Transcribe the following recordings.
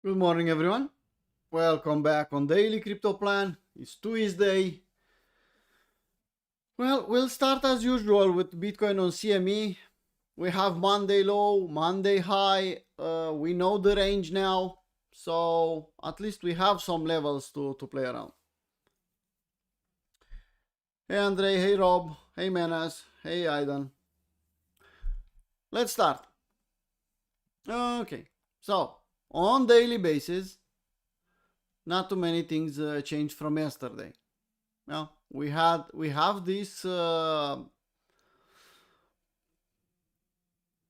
Good morning, everyone. Welcome back on Daily Crypto Plan. It's Tuesday. Well, we'll start as usual with Bitcoin on CME. We have Monday low, Monday high. We know the range now, so at least we have some levels to play around. Hey Andre, hey Rob, hey Menas, hey Aidan. Let's start. Okay, so on daily basis, not too many things changed from yesterday. Now we have this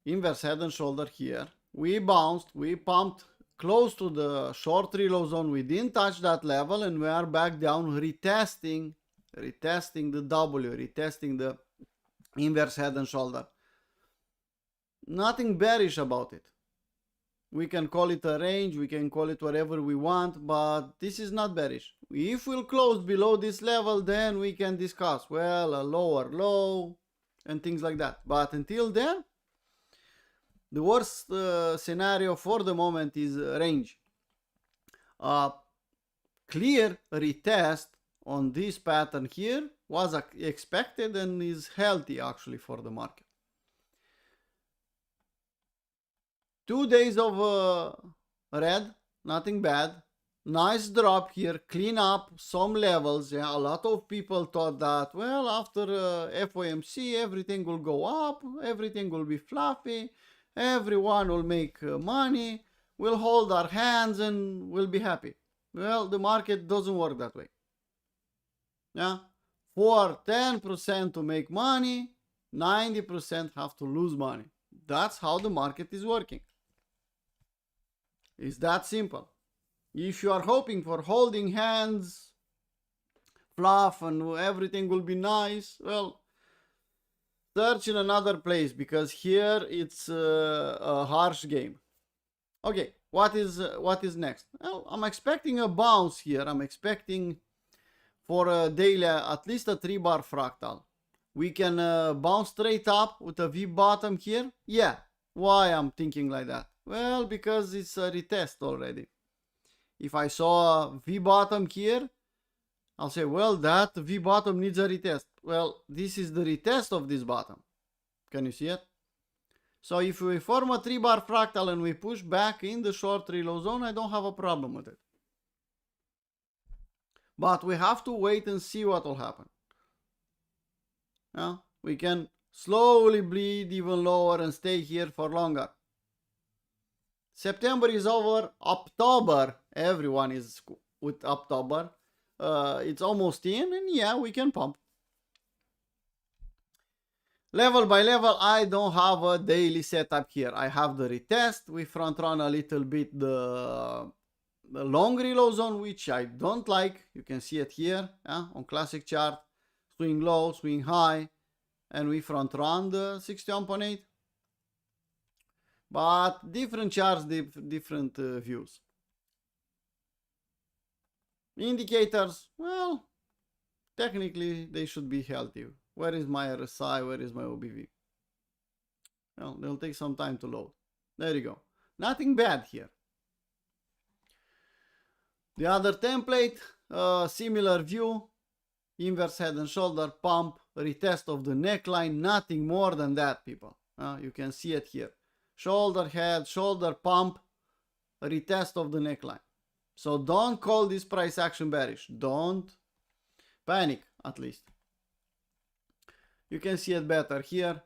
inverse head and shoulder here. We bounced, we pumped close to the short reload zone. We didn't touch that level, and we are back down, retesting the W, retesting the inverse head and shoulder. Nothing bearish about it. We can call it a range, we can call it whatever we want, but this is not bearish. If we'll close below this level, then we can discuss, well, a lower low and things like that. But until then, the worst scenario for the moment is range. Clear retest on this pattern here was expected and is healthy actually for the market. 2 days of red, nothing bad. Nice drop here, clean up some levels. Yeah, a lot of people thought that, well, after FOMC, everything will go up, everything will be fluffy, everyone will make money, we'll hold our hands and we'll be happy. Well, the market doesn't work that way. Yeah, for 10% to make money, 90% have to lose money. That's how the market is working. It's that simple. If you are hoping for holding hands, fluff, and everything will be nice, well, search in another place, because here it's a harsh game. Okay, what is next? Well, I'm expecting a bounce here. I'm expecting for a daily at least a 3-bar fractal. We can bounce straight up with a V bottom here. Yeah, why I'm thinking like that? Well, because it's a retest already. If I saw a V bottom here, I'll say, well, that V bottom needs a retest. Well, this is the retest of this bottom. Can you see it? So if we form a 3-bar fractal and we push back in the short reload zone, I don't have a problem with it. But we have to wait and see what will happen. Yeah? We can slowly bleed even lower and stay here for longer. September is over. October, everyone is with October. It's almost in, and yeah, we can pump. Level by level, I don't have a daily setup here. I have the retest. We front run a little bit the long reload zone, which I don't like. You can see it here, yeah, on classic chart. Swing low, swing high, and we front run the 61.8. But different charts, different views. Indicators, well, technically they should be healthy. Where is my RSI? Where is my OBV? Well, they'll take some time to load. There you go. Nothing bad here. The other template, similar view, inverse head and shoulder, pump, retest of the neckline, nothing more than that, people. You can see it here. Shoulder head, shoulder pump, retest of the neckline. So don't call this price action bearish. Don't panic, at least. You can see it better here.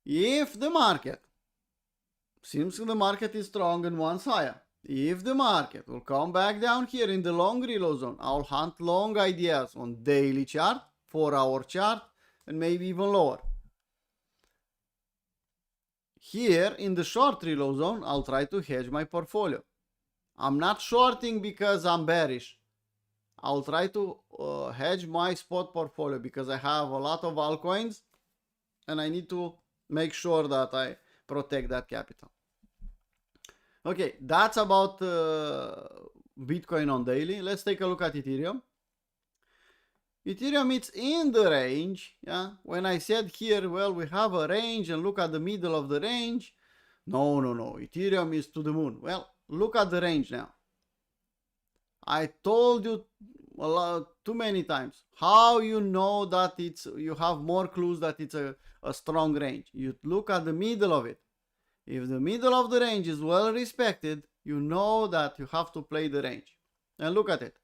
If the market, seems the market is strong and wants higher. If the market will come back down here in the long reload zone, I'll hunt long ideas on daily chart, 4-hour chart, and maybe even lower. Here in the short reload zone, I'll try to hedge my portfolio. I'm not shorting because I'm bearish. I'll try to hedge my spot portfolio because I have a lot of altcoins and I need to make sure that I protect that capital. Okay, that's about Bitcoin on daily. Let's take a look at Ethereum. Ethereum, it's in the range. Yeah, when I said here, well, we have a range and look at the middle of the range. No. Ethereum is to the moon. Well, look at the range now. I told you too many times. How you know that you have more clues that it's a strong range? You look at the middle of it. If the middle of the range is well respected, you know that you have to play the range. And look at it.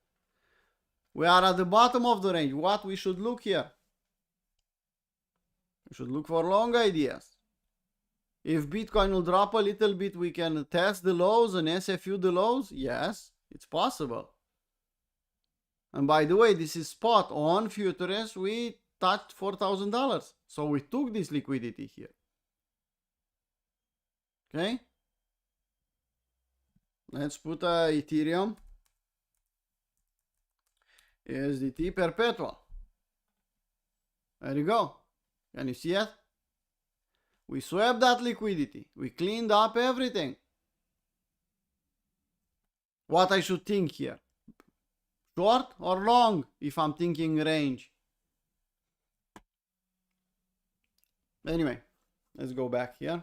We are at the bottom of the range. What we should look here? We should look for long ideas. If Bitcoin will drop a little bit, we can test the lows and SFU the lows. Yes, it's possible. And by the way, this is spot on futures. We touched $4,000. So we took this liquidity here. Okay. Let's put Ethereum. USDT perpetual. There you go. Can you see it? We swept that liquidity. We cleaned up everything. What I should think here? Short or long if I'm thinking range? Anyway, let's go back here.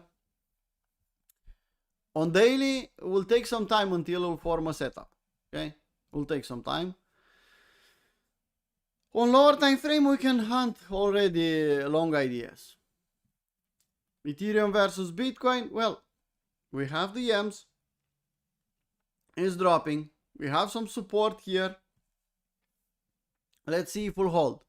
On daily, it will take some time until we'll form a setup. Okay? Will take some time. On lower time frame, we can hunt already long ideas. Ethereum versus Bitcoin. Well, we have the yams. It's dropping. We have some support here. Let's see if we'll hold.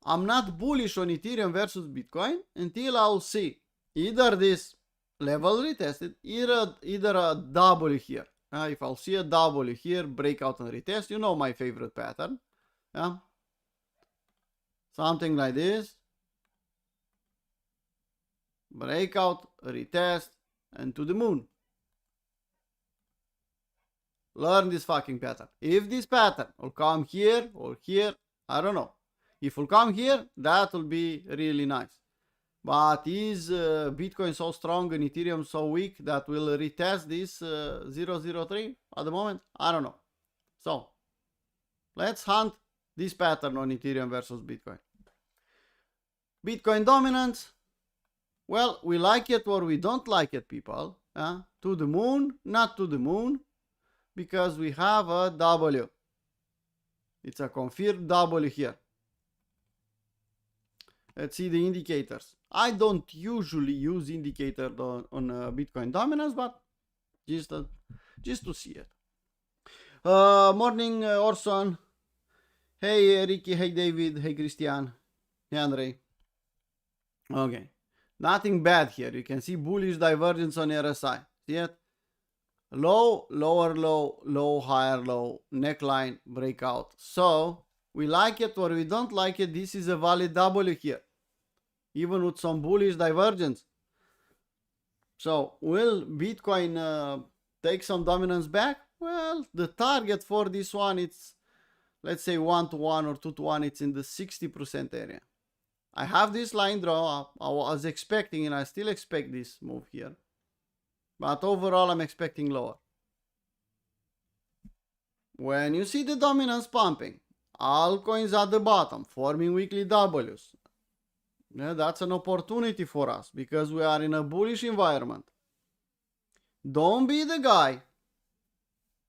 I'm not bullish on Ethereum versus Bitcoin until I'll see either this level retested, either a W here. If I'll see a W here, breakout and retest, you know my favorite pattern. Yeah. Something like this. Breakout, retest, and to the moon. Learn this fucking pattern. If this pattern will come here or here, I don't know. If it will come here, that will be really nice. But is Bitcoin so strong and Ethereum so weak that we'll retest this 003 at the moment? I don't know. So, let's hunt this pattern on Ethereum versus Bitcoin. Bitcoin dominance. Well, we like it or we don't like it, people. To the moon, not to the moon. Because we have a W. It's a confirmed W here. Let's see the indicators. I don't usually use indicators on Bitcoin dominance, but just to see it. Morning, Orson. Hey, Ricky. Hey, David. Hey, Christian. Hey, Andre. Okay. Nothing bad here. You can see bullish divergence on RSI. See it? Low, lower low, low, higher low, neckline, breakout. So, we like it or we don't like it. This is a valid W here. Even with some bullish divergence. So, will Bitcoin take some dominance back? Well, the target for this one, it's, let's say 1-to-1 or 2-to-1, it's in the 60% area. I have this line draw. I was expecting, and I still expect this move here. But overall, I'm expecting lower. When you see the dominance pumping, altcoins at the bottom, forming weekly Ws, yeah, that's an opportunity for us because we are in a bullish environment. Don't be the guy.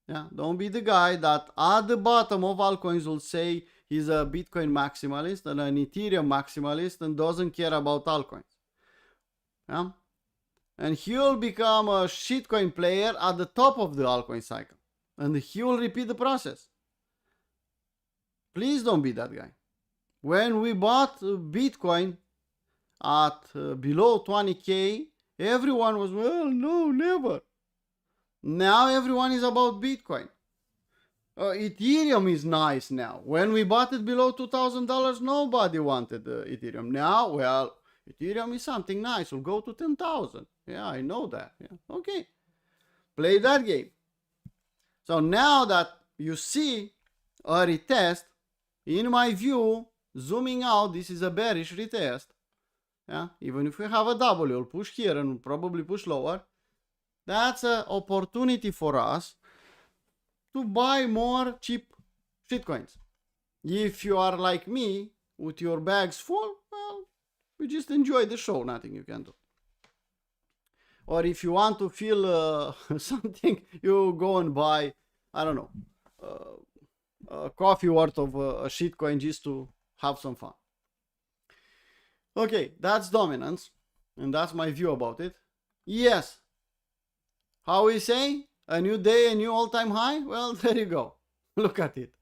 Yeah, don't be the guy that at the bottom of altcoins will say he's a Bitcoin maximalist and an Ethereum maximalist and doesn't care about altcoins. Yeah? And he will become a shitcoin player at the top of the altcoin cycle. And he will repeat the process. Please don't be that guy. When we bought Bitcoin at below 20K, everyone was, well, no, never. Now everyone is about Bitcoin. Ethereum is nice now. When we bought it below $2,000, nobody wanted Ethereum. Now, well, Ethereum is something nice. We'll go to 10,000. Yeah, I know that. Yeah. Okay. Play that game. So now that you see a retest, in my view, zooming out, this is a bearish retest. Yeah, even if we have a W, we'll push here and we'll probably push lower. That's an opportunity for us to buy more cheap shitcoins. If you are like me, with your bags full, well, you just enjoy the show, nothing you can do. Or if you want to feel something, you go and buy, I don't know, a coffee worth of a shitcoin just to have some fun. Okay, that's dominance, and that's my view about it. Yes. How we say? A new day, a new all-time high? Well, there you go. Look at it.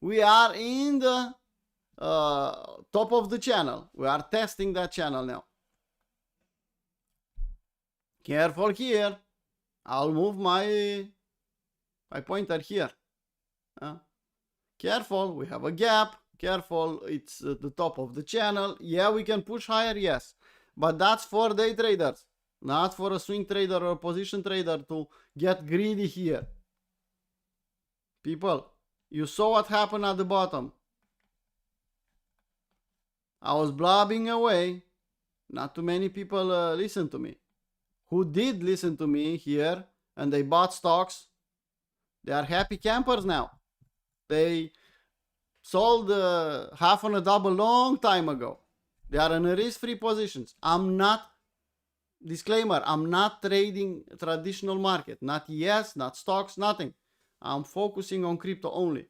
We are in the top of the channel. We are testing that channel now. Careful here. I'll move my pointer here. Careful, we have a gap. Careful, it's at the top of the channel. Yeah, we can push higher, yes. But that's for day traders, not for a swing trader or a position trader to get greedy here. People, you saw what happened at the bottom. I was blabbing away. Not too many people listened to me. Who did listen to me here and they bought stocks, they are happy campers now. They sold half on a double long time ago. They are in risk-free positions. Disclaimer, I'm not trading traditional market. Not ES, not stocks, nothing. I'm focusing on crypto only.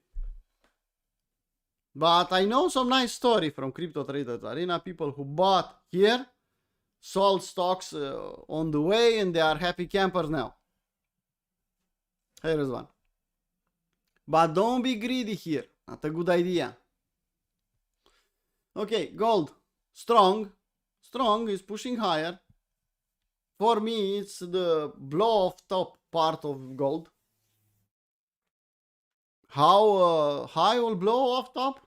But I know some nice story from Crypto Traders Arena. People who bought here, sold stocks on the way, and they are happy campers now. Here is one. But don't be greedy here. Not a good idea. Okay, gold. Strong. Strong is pushing higher. For me, it's the blow off top part of gold. How high will blow off top?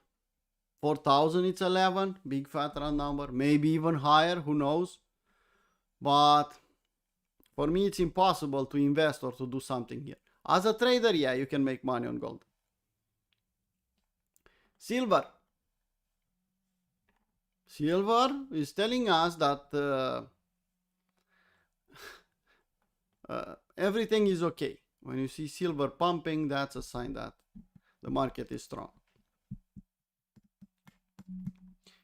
4,000, it's 11. Big fat round number. Maybe even higher, who knows? But for me, it's impossible to invest or to do something here. As a trader, yeah, you can make money on gold. Silver. Silver is telling us that everything is okay. When you see silver pumping, that's a sign that the market is strong.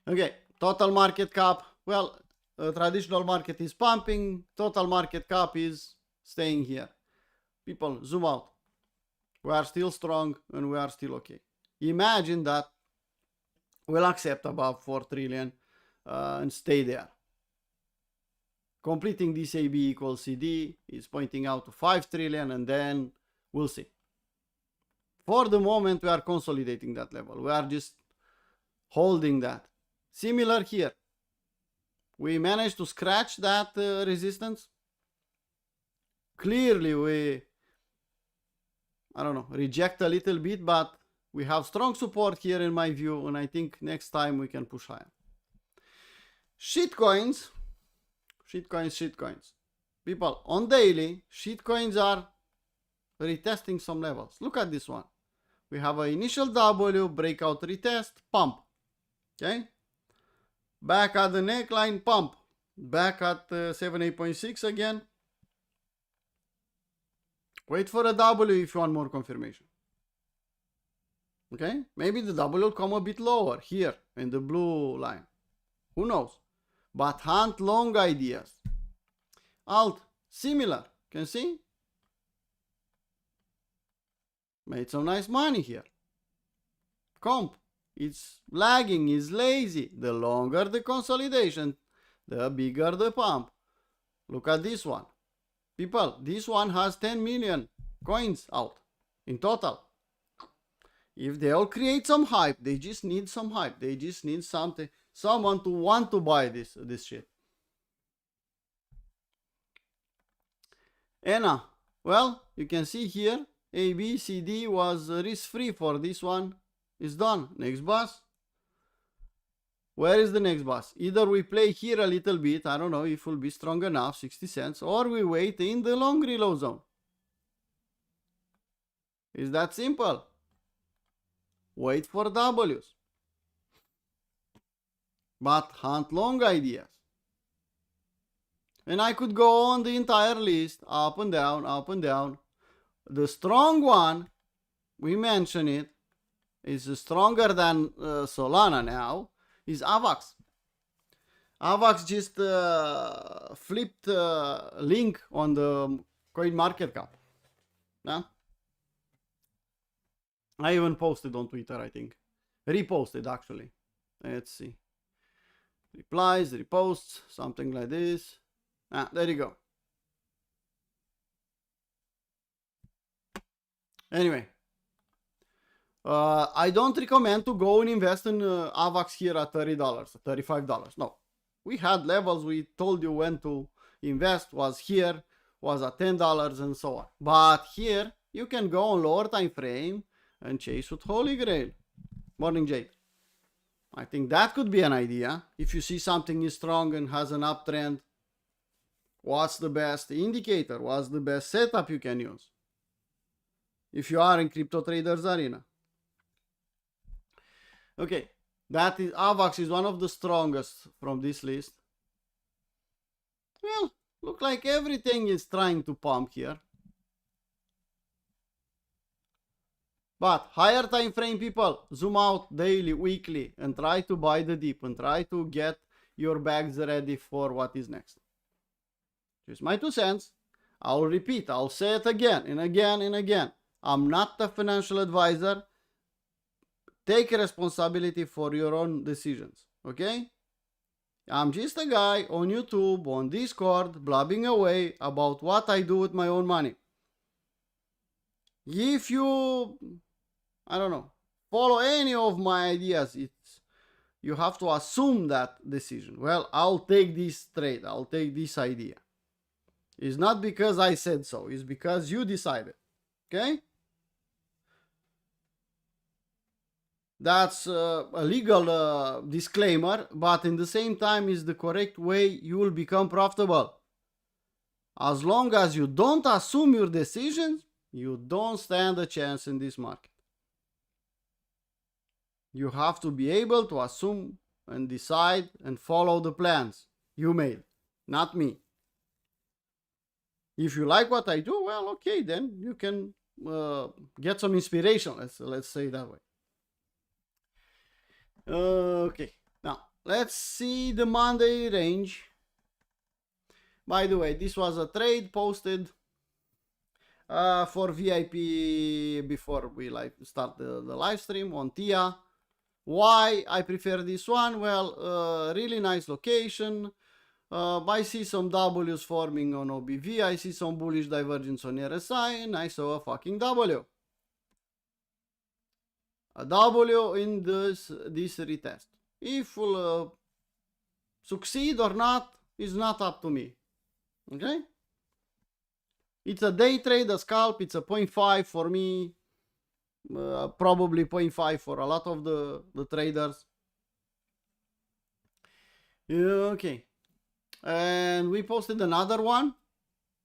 Okay, total market cap. Well, traditional market is pumping. Total market cap is staying here. People, zoom out. We are still strong and we are still okay. Imagine that we'll accept above 4 trillion and stay there. Completing this AB equals CD is pointing out to 5 trillion, and then we'll see. For the moment, we are consolidating that level. We are just holding that. Similar here. We managed to scratch that resistance. Clearly, we, I don't know, reject a little bit, but we have strong support here in my view, and I think next time we can push higher. Shitcoins. Shitcoins. People, on daily, shitcoins are retesting some levels. Look at this one. We have an initial W, breakout retest, pump. Okay? Back at the neckline, pump. Back at 78.6 again. Wait for a W if you want more confirmation. Okay? Maybe the W will come a bit lower here in the blue line. Who knows? But hunt long ideas. Alt, similar. Can see? Made some nice money here. Comp, it's lagging, it's lazy. The longer the consolidation, the bigger the pump. Look at this one. People, this one has 10 million coins out in total. If they all create some hype, they just need some hype. They just need something. Someone to want to buy this shit. ENA. Well, you can see here, A, B, C, D was risk-free for this one. It's done. Next bus. Where is the next bus? Either we play here a little bit, I don't know if we'll be strong enough, 60 cents, or we wait in the long reload zone. It's that simple. Wait for W's. But hunt long ideas. And I could go on the entire list, up and down, up and down. The strong one, we mention it, is stronger than Solana now, is AVAX. AVAX just flipped link on the coin market cap. Yeah. I even posted on Twitter, I think. Reposted, actually. Let's see. Replies, reposts, something like this. Ah, there you go. Anyway. I don't recommend to go and invest in AVAX here at $30, $35. No. We had levels, we told you when to invest, was here, was at $10 and so on. But here, you can go on lower time frame and chase with Holy Grail. Morning, Jade. I think that could be an idea. If you see something is strong and has an uptrend, what's the best indicator? What's the best setup you can use? If you are in Crypto Traders Arena. Okay, that is AVAX is one of the strongest from this list. Well, look like everything is trying to pump here. But higher time frame people, zoom out daily, weekly, and try to buy the dip and try to get your bags ready for what is next. Just my 2 cents. I'll repeat, I'll say it again and again and again. I'm not a financial advisor. Take responsibility for your own decisions, okay? I'm just a guy on YouTube, on Discord, blabbing away about what I do with my own money. If you, I don't know, follow any of my ideas, you have to assume that decision. Well, I'll take this trade, I'll take this idea. It's not because I said so, it's because you decided, okay? That's a legal disclaimer, but in the same time is the correct way you will become profitable. As long as you don't assume your decisions, you don't stand a chance in this market. You have to be able to assume and decide and follow the plans you made, not me. If you like what I do, well, okay, then you can get some inspiration, let's say it that way. Okay, now let's see the Monday range. By the way, this was a trade posted for VIP before we start the live stream on TIA. Why I prefer this one? Well, really nice location. I see some W's forming on OBV. I see some bullish divergence on RSI, and I saw a fucking W. A W in this retest. If we'll succeed or not is not up to me. Okay? It's a day trade, a scalp. It's a 0.5 for me. Probably 0.5 for a lot of the traders. Okay. And we posted another one.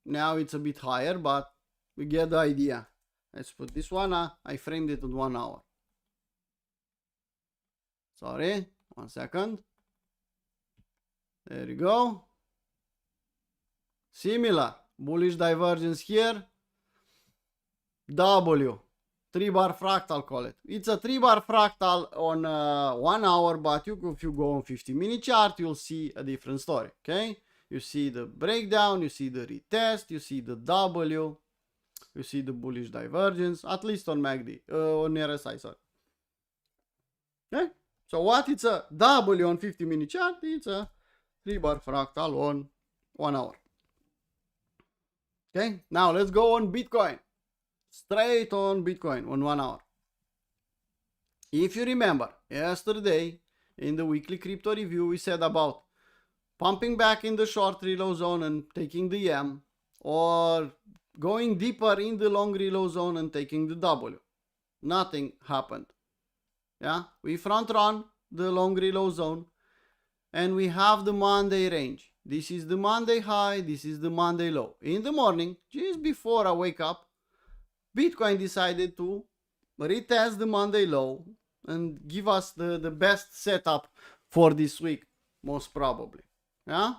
Now it's a bit higher, but we get the idea. Let's put this one. I framed it in 1 hour. Sorry, 1 second. There you go. Similar. Bullish divergence here. W. 3-bar fractal, call it. It's a 3-bar fractal on 1 hour, but if you go on 50-minute chart, you'll see a different story, okay? You see the breakdown, you see the retest, you see the W, you see the bullish divergence, at least on MACD, on RSI, sorry. Okay? So what? It's a W on 50-minute chart, it's a 3-bar fractal on 1 hour. Okay, now let's go on Bitcoin. Straight on Bitcoin on 1 hour. If you remember, yesterday in the weekly crypto review, we said about pumping back in the short reload zone and taking the M, or going deeper in the long reload zone and taking the W. Nothing happened. Yeah, we front run the long reload zone and we have the Monday range. This is the Monday high, this is the Monday low. In the morning, just before I wake up, Bitcoin decided to retest the Monday low and give us the best setup for this week, most probably. Yeah?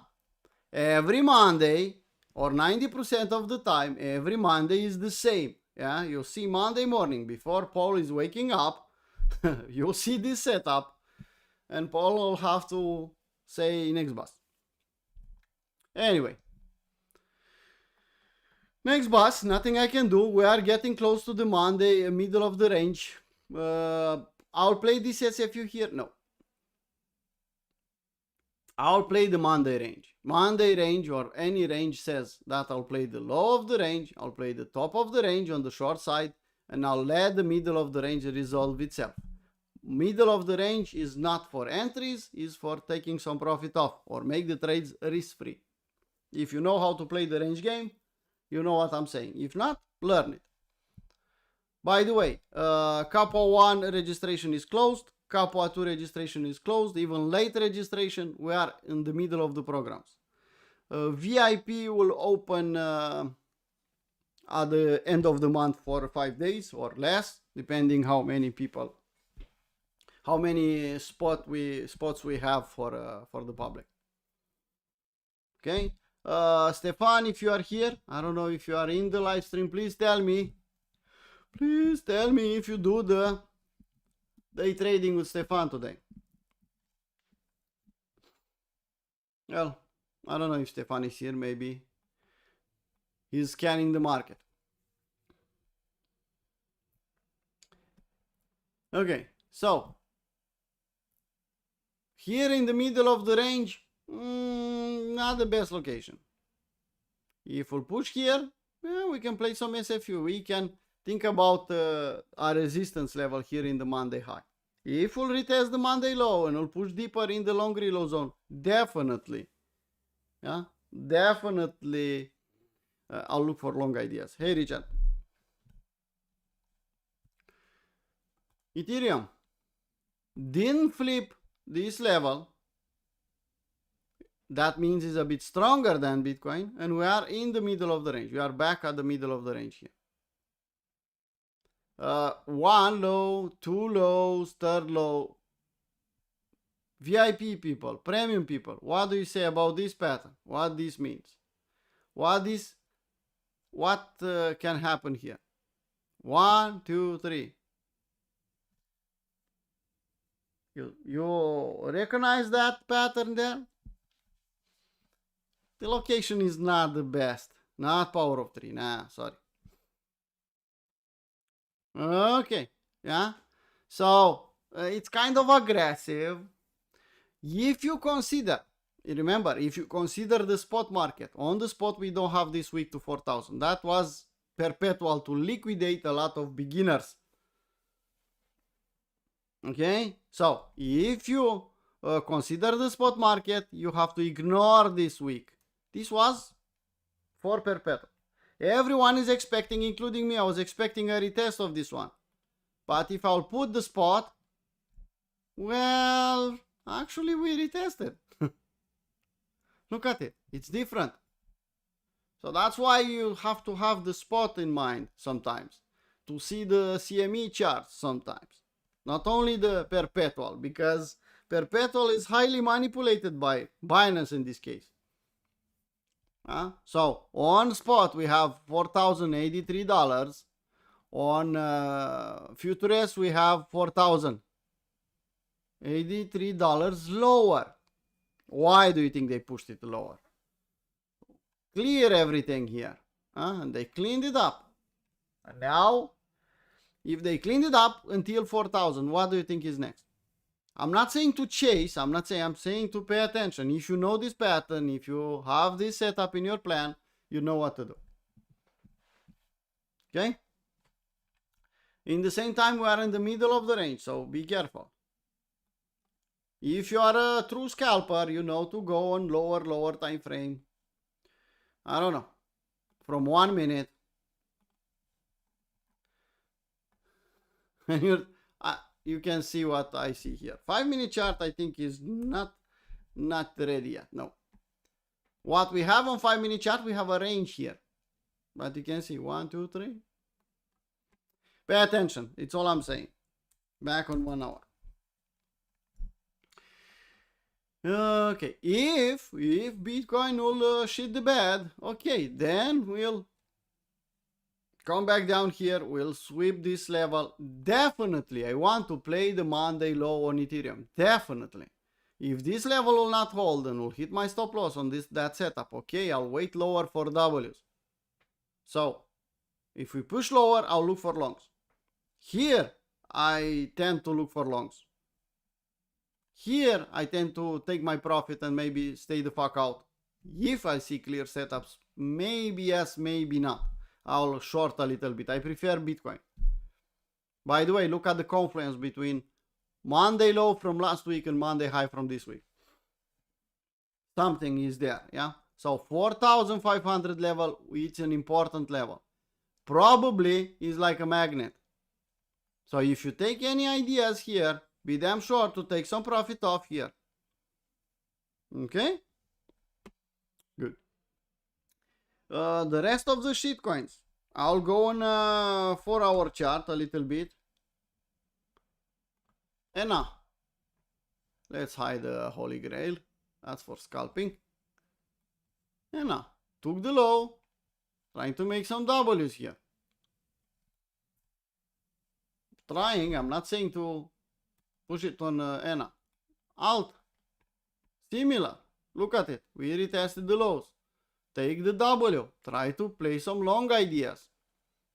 Every Monday, or 90% of the time, every Monday is the same. Yeah? You'll see Monday morning, before Paul is waking up, you'll see this setup, and Paul will have to say next bus. Anyway, next bus, nothing I can do. We are getting close to the Monday, middle of the range. I'll play this SFU here. No. I'll play the Monday range. Monday range or any range says that I'll play the low of the range, I'll play the top of the range on the short side, and I'll let the middle of the range resolve itself. Middle of the range is not for entries, is for taking some profit off or make the trades risk-free. If you know how to play the range game, you know what I'm saying. If not, learn it. By the way, Kappa 1 registration is closed. Kappa 2 registration is closed. Even late registration, we are in the middle of the programs. VIP will open at the end of the month for 5 days or less, depending how many people, how many spots we have for the public. Okay, Stefan, if you are here, I don't know if you are in the live stream, please tell me. Please tell me if you do the day trading with Stefan today. Well, I don't know if Stefan is here, maybe he's scanning the market. Okay, so here in the middle of the range, not the best location. If we push here, we can play some SFU. We can think about our resistance level here in the Monday high. If we'll retest the Monday low and we'll push deeper in the long reload zone, definitely, yeah, definitely, I'll look for long ideas. Hey, Richard. Ethereum didn't flip this level. That means it's a bit stronger than Bitcoin, and we are in the middle of the range. We are back at the middle of the range here. One low, two lows, third low. VIP people, premium people, what do you say about this pattern? What this means? What can happen here? 1, 2, 3. You recognize that pattern there? The location is not the best. Not power of 3. Nah, sorry. Okay, yeah. So it's kind of aggressive. If you consider, remember, if you consider the spot market, on the spot we don't have this week to 4,000. That was perpetual to liquidate a lot of beginners. Okay, so if you consider the spot market, you have to ignore this week. This was for perpetual. Everyone is expecting, including me, I was expecting a retest of this one. But if I'll put the spot, well, actually we retested. Look at it, it's different. So that's why you have to have the spot in mind sometimes, to see the CME charts sometimes. Not only the perpetual, because perpetual is highly manipulated by Binance in this case. So on spot we have $4,083. On futures we have $4,083 lower. Why do you think they pushed it lower? Clear everything here, and they cleaned it up. And now, if they cleaned it up until 4,000, what do you think is next? I'm not saying to chase, I'm saying to pay attention. If you know this pattern, if you have this setup in your plan, you know what to do. Okay? In the same time, we are in the middle of the range, so be careful. If you are a true scalper, you know to go on lower time frame. I don't know, from 1 minute. And you can see what I see here. 5-minute chart, I think, is not ready yet. No. What we have on 5-minute chart, we have a range here. But you can see 1, 2, 3. Pay attention. It's all I'm saying. Back on 1 hour. Okay. If Bitcoin will shit the bed, okay, then we'll come back down here, we'll sweep this level. Definitely, I want to play the Monday low on Ethereum. Definitely. If this level will not hold and will hit my stop loss on that setup, okay, I'll wait lower for W's. So if we push lower, I'll look for longs. Here, I tend to look for longs. Here, I tend to take my profit and maybe stay the fuck out. If I see clear setups, maybe yes, maybe not. I'll short a little bit. I prefer Bitcoin. By the way, look at the confluence between Monday low from last week and Monday high from this week. Something is there, yeah? So 4,500 level, it's an important level. Probably is like a magnet. So if you take any ideas here, be damn sure to take some profit off here. Okay? Good. The rest of the shitcoins. I'll go on a 4-hour chart a little bit. And now, let's hide the Holy Grail. That's for scalping. And now, took the low. Trying to make some W's here. Trying, I'm not saying to push it on ENA. Alt. Similar. Look at it. We retested the lows. Take the W. Try to play some long ideas.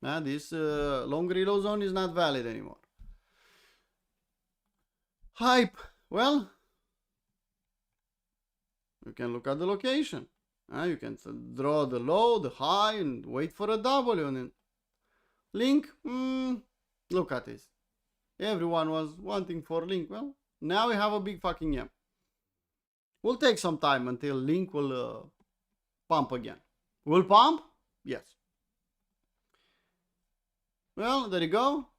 This long reload zone is not valid anymore. Hype. Well, you can look at the location. You can draw the low, the high, and wait for a W. And then link. Look at this. Everyone was wanting for link. Well, now we have a big fucking yam. Will take some time until link will pump again. Will pump? Yes. Well, there you go.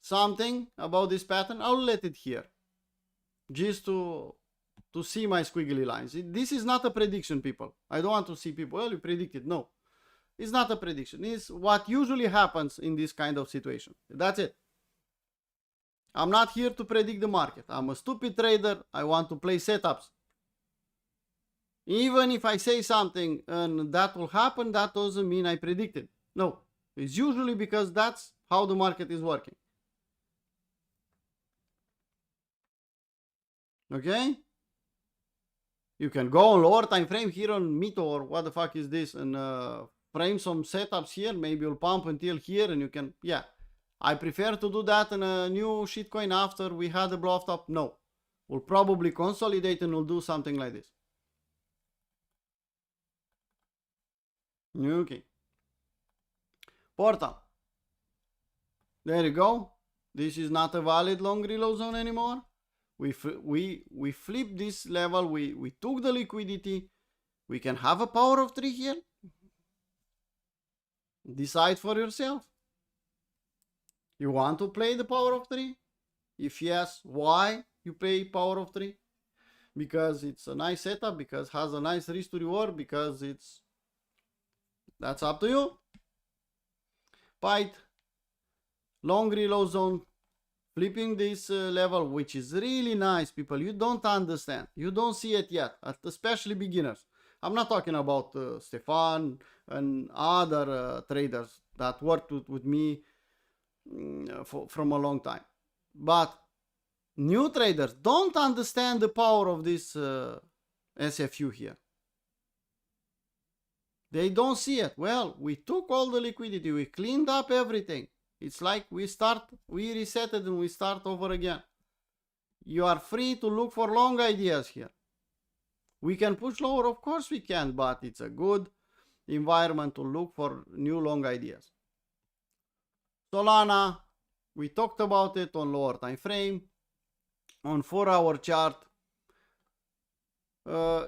Something about this pattern. I'll let it here. Just to see my squiggly lines. This is not a prediction, people. I don't want to see people, well, you predicted. No. It's not a prediction. It's what usually happens in this kind of situation. That's it. I'm not here to predict the market. I'm a stupid trader. I want to play setups. Even if I say something and that will happen, that doesn't mean I predicted. No. It's usually because that's how the market is working. Okay? You can go on lower time frame here on Mito or what the fuck is this and frame some setups here. Maybe you'll pump until here and you can, yeah. I prefer to do that in a new shitcoin after we had a blow off top. No. We'll probably consolidate and we'll do something like this. Okay. Portal. There you go. This is not a valid long reload zone anymore. We flipped this level. We took the liquidity. We can have a power of 3 here. Decide for yourself. You want to play the power of 3? If yes, why you play power of 3? Because it's a nice setup, because it has a nice risk to reward, because it's... That's up to you. Byte. Long reload zone. Flipping this level, which is really nice, people. You don't understand. You don't see it yet, especially beginners. I'm not talking about Stefan and other traders that worked with me from a long time. But new traders don't understand the power of this SFU here. They don't see it. Well, we took all the liquidity. We cleaned up everything. It's like we reset it and we start over again. You are free to look for long ideas here. We can push lower, of course we can, but it's a good environment to look for new long ideas. Solana, we talked about it on lower time frame, on 4-hour chart.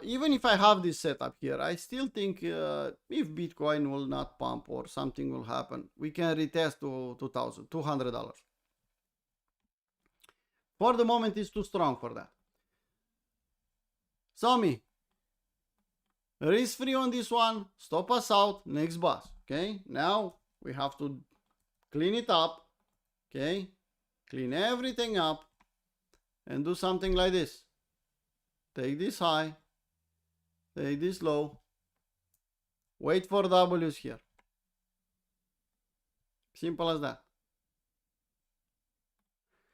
Even if I have this setup here, I still think if Bitcoin will not pump or something will happen, we can retest to $200. For the moment, it's too strong for that. Somi, risk free on this one, stop us out, next boss. Okay, now we have to clean it up. Okay, clean everything up and do something like this. Take this high, take this low, wait for W's here. Simple as that.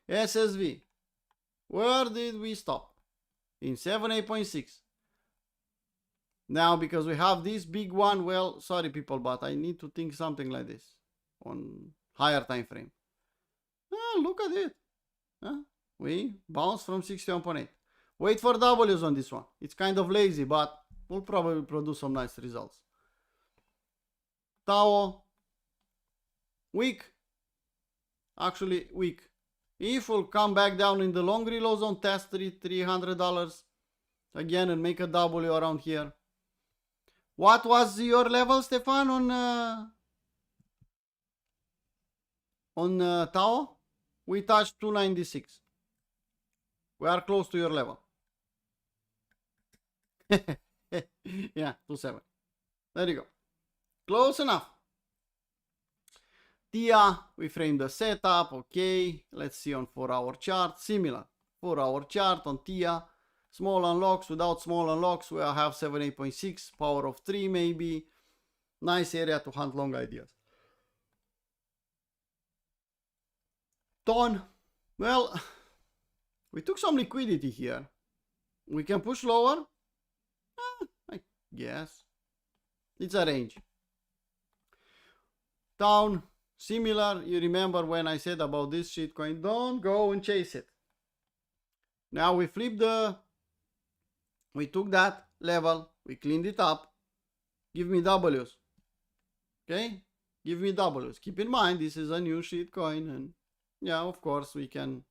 SSV, where did we stop? in 78.6. Now, because we have this big one, well, sorry people, but I need to think something like this on higher time frame. Look at it. We bounce from 61.8. Wait for W's on this one. It's kind of lazy, but we'll probably produce some nice results. Tao, weak. Actually, weak. If we'll come back down in the long reload zone, test $300 again and make a W around here. What was your level, Stefan, on Tao? We touched 296. We are close to your level. Yeah, 27. There you go. Close enough. TIA, we frame the setup. Okay, let's see on 4-hour chart. Similar 4-hour chart on TIA. Small unlocks. Without small unlocks, we have 78.6, power of 3 maybe. Nice area to hunt long ideas. Ton, well, we took some liquidity here. We can push lower. I guess. It's a range. Down, similar. You remember when I said about this shitcoin, don't go and chase it. Now we flip we took that level, we cleaned it up. Give me W's. Okay? Give me W's. Keep in mind, this is a new shitcoin, and yeah, of course, we can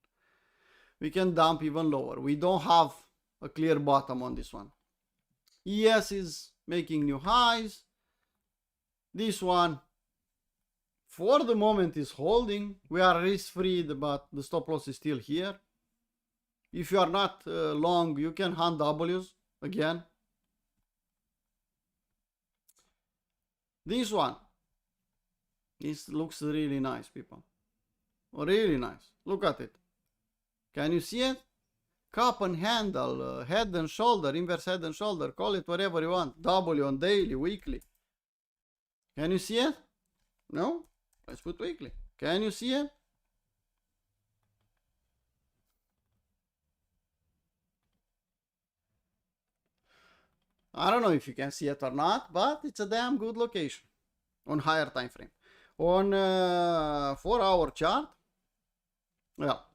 dump even lower. We don't have a clear bottom on this one. ES is making new highs. This one, for the moment, is holding. We are risk-free, but the stop loss is still here. If you are not long, you can hunt W's again. This one, this looks really nice, people. Really nice. Look at it. Can you see it? Cup and handle, head and shoulder, inverse head and shoulder, call it whatever you want. W on daily, weekly. Can you see it? No? Let's put weekly. Can you see it? I don't know if you can see it or not, but it's a damn good location on higher time frame. On 4-hour chart, well,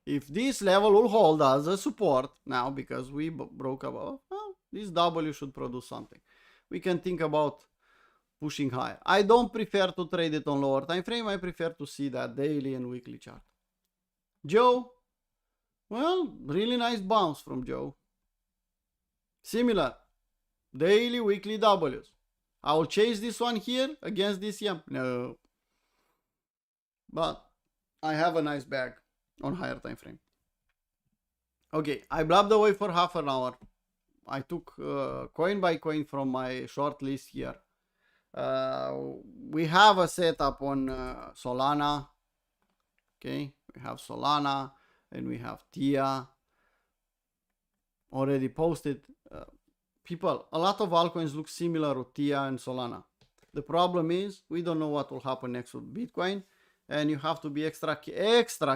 if this level will hold as a support now, because we broke above, well, this W should produce something. We can think about pushing higher. I don't prefer to trade it on lower time frame. I prefer to see that daily and weekly chart. Joe, well, really nice bounce from Joe. Similar, daily, weekly W's. I will chase this one here against this yam. No. But I have a nice bag on higher time frame. Okay, I blabbed away for half an hour. I took coin by coin from my short list here. We have a setup on Solana. Okay, we have Solana and we have TIA. Already posted. People, a lot of altcoins look similar to TIA and Solana. The problem is we don't know what will happen next with Bitcoin, and you have to be extra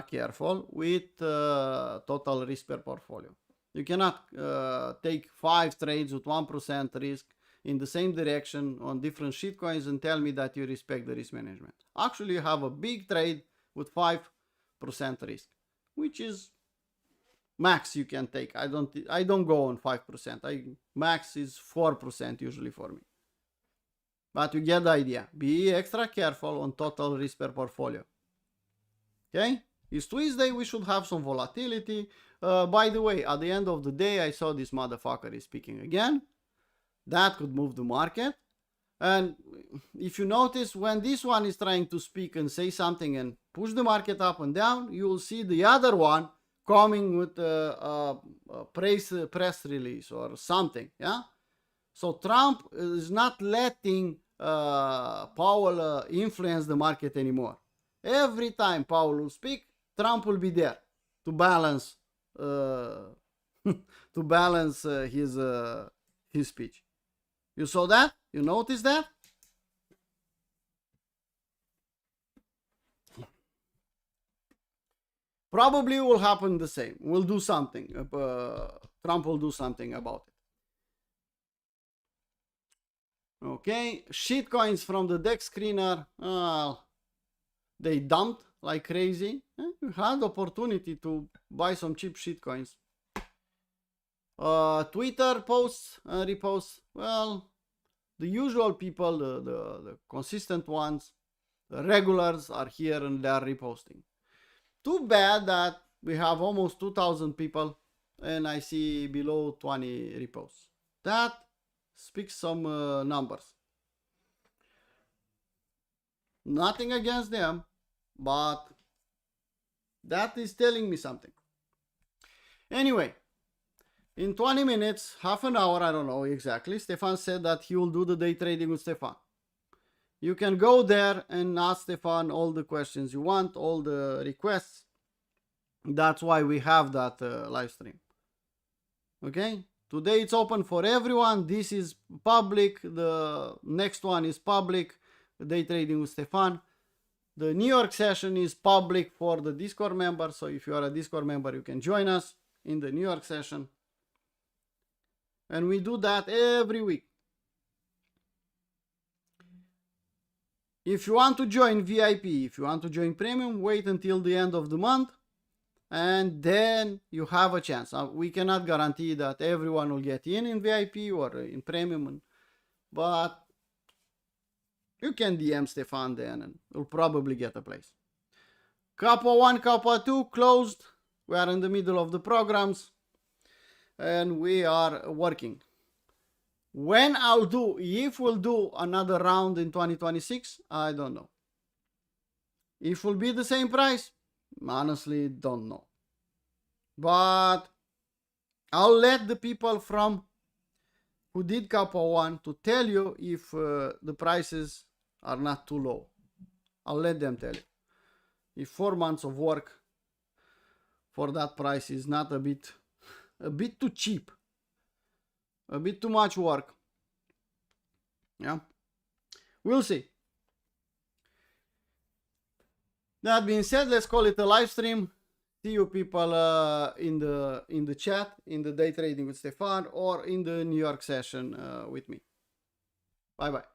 careful with total risk per portfolio. You cannot take 5 trades with 1% risk in the same direction on different shitcoins and tell me that you respect the risk management. Actually, you have a big trade with 5% risk, which is max you can take. I don't go on 5%. Max is 4% usually for me. But you get the idea. Be extra careful on total risk per portfolio. Okay? It's Tuesday. We should have some volatility. By the way, at the end of the day, I saw this motherfucker is speaking again. That could move the market. And if you notice, when this one is trying to speak and say something and push the market up and down, you will see the other one coming with a press release or something. Yeah. So Trump is not letting Powell influence the market anymore. Every time Powell will speak, Trump will be there to balance his speech. You saw that? You noticed that? Probably will happen the same. We'll do something. Trump will do something about it. Okay, shitcoins from the deck screener. They dumped like crazy. You had opportunity to buy some cheap shitcoins. Twitter posts, reposts. Well, the usual people, the consistent ones, the regulars are here and they are reposting. Too bad that we have almost 2,000 people and I see below 20 reposts. That speaks some numbers. Nothing against them, but that is telling me something. Anyway, in 20 minutes, half an hour, I don't know exactly, Stefan said that he will do the day trading with Stefan. You can go there and ask Stefan all the questions you want, all the requests. That's why we have that live stream. Okay? Today it's open for everyone. This is public. The next one is public. Day trading with Stefan. The New York session is public for the Discord members. So if you are a Discord member, you can join us in the New York session. And we do that every week. If you want to join VIP, if you want to join Premium, wait until the end of the month. And then you have a chance. We cannot guarantee that everyone will get in VIP or in Premium. But you can DM Stefan then and you'll probably get a place. Kappa 1, Kappa 2 closed. We are in the middle of the programs. And we are working. When I'll do, if we'll do another round in 2026, I don't know. If will be the same price, honestly don't know. But I'll let the people from who did Kappa 1 to tell you if the prices are not too low. I'll let them tell you. If 4 months of work for that price is not a bit too cheap, a bit too much work. Yeah, we'll see. That being said, let's call it a live stream. See you people in the chat, in the day trading with Stefan, or in the New York session with me. Bye bye.